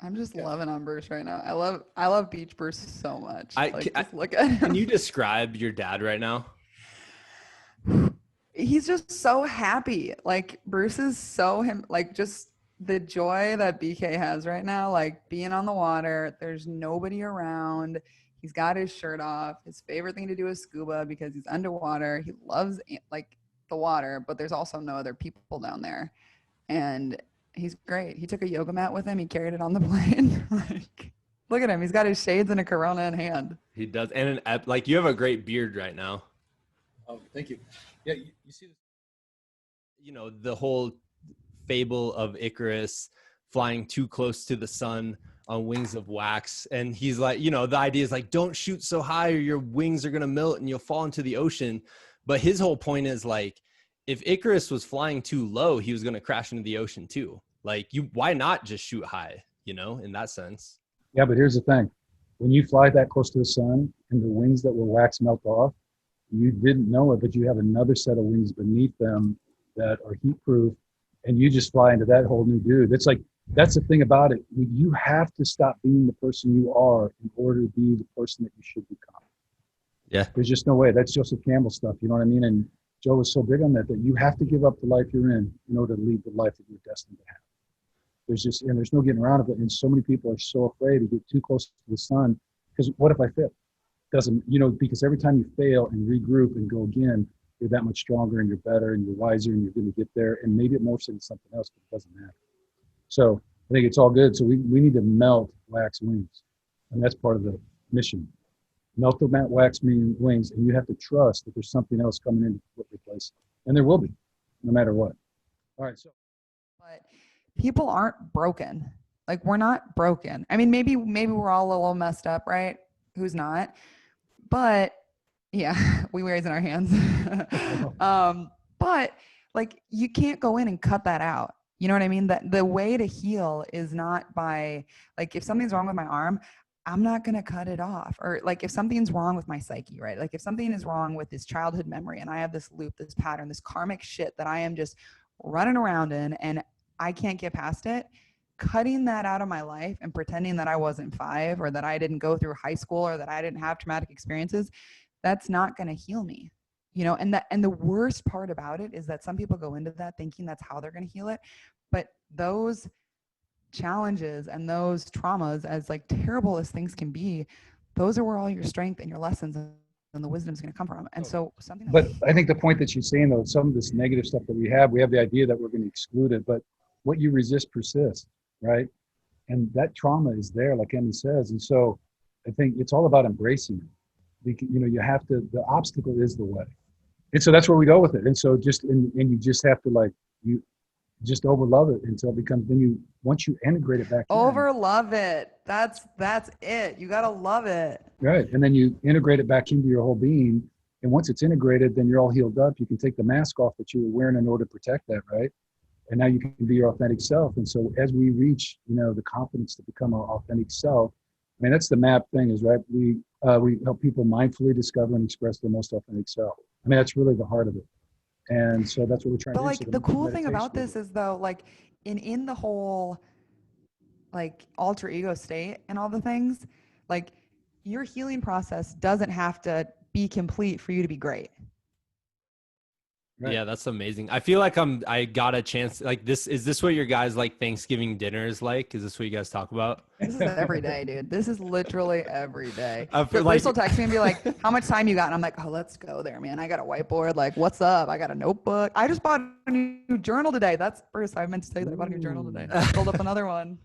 I'm just Yeah. loving on Bruce right now. I love Beach Bruce so much. I, Like, I just look at can him. you describe your dad right now? He's just so happy. Like Bruce is so him. Like just the joy that BK has right now. Like being on the water. There's nobody around. He's got his shirt off. His favorite thing to do is scuba because he's underwater. He loves like the water, but there's also no other people down there. And he's great. He took a yoga mat with him. He carried it on the plane. Like, look at him. He's got his shades and a Corona in hand. He does, and like you have a great beard right now. Oh, thank you. Yeah, you see this. You know, the whole fable of Icarus flying too close to the sun on wings of wax. And he's like, you know, the idea is like, don't shoot so high or your wings are going to melt and you'll fall into the ocean. But his whole point is like, if Icarus was flying too low, he was going to crash into the ocean too. Like why not just shoot high, you know, in that sense? Yeah, but here's the thing. When you fly that close to the sun and the wings that were wax melt off, you didn't know it, but you have another set of wings beneath them that are heat proof, and you just fly into that whole new dude. It's like, that's the thing about it. You have to stop being the person you are in order to be the person that you should become. Yeah. There's just no way. That's Joseph Campbell stuff. You know what I mean? And Joe was so big on that you have to give up the life you're in order to lead the life that you're destined to have. There's no getting around it. And so many people are so afraid to get too close to the sun because what if I fail? Doesn't, because every time you fail and regroup and go again, you're that much stronger and you're better and you're wiser and you're going to get there. And maybe it morphs into something else, but it doesn't matter. So I think it's all good. So we need to melt wax wings. And that's part of the mission. Melt the wax wings, and you have to trust that there's something else coming in to replace it. And there will be, no matter what. All right. So, But people aren't broken. Like we're not broken. I mean, maybe we're all a little messed up, right? Who's not? But yeah, we raising our hands. But like you can't go in and cut that out. You know what I mean? That the way to heal is not by like if something's wrong with my arm, I'm not going to cut it off. Or like if something's wrong with my psyche, right? Like if something is wrong with this childhood memory and I have this loop, this pattern, this karmic shit that I am just running around in and I can't get past it, cutting that out of my life and pretending that I wasn't 5 or that I didn't go through high school or that I didn't have traumatic experiences, that's not going to heal me. And the worst part about it is that some people go into that thinking that's how they're going to heal it. But those challenges and those traumas, as like terrible as things can be, those are where all your strength and your lessons and the wisdom is going to come from. And so something but I think the point that she's saying though, some of this negative stuff that we have the idea that we're going to exclude it, but what you resist persists, right? And that trauma is there, like Emmy says. And so I think it's all about embracing it. You have to, the obstacle is the way. And so that's where we go with it. And so and you just have to you just overlove it until it becomes, once you integrate it back overlove it. That's it. You got to love it. Right. And then you integrate it back into your whole being. And once it's integrated, then you're all healed up. You can take the mask off that you were wearing in order to protect that, right? And now you can be your authentic self. And so as we reach, the confidence to become our authentic self, I mean, that's the MAP thing is, right? We help people mindfully discover and express their most authentic self. I mean, that's really the heart of it. And so that's what we're trying to do. But like the cool thing about this is though, like in the whole like alter ego state and all the things, like your healing process doesn't have to be complete for you to be great. Right. Yeah, that's amazing. I feel like I got a chance like this. Is this what your guys like Thanksgiving dinner is like? Is this what you guys talk about? This is every day, dude. This is literally every day. Like, will text me and be like, how much time you got? And I'm like, oh, let's go there, man. I got a whiteboard. Like, what's up? I got a notebook. I just bought a new journal today. That's first. I meant to say that I bought a new journal today. I filled up another one.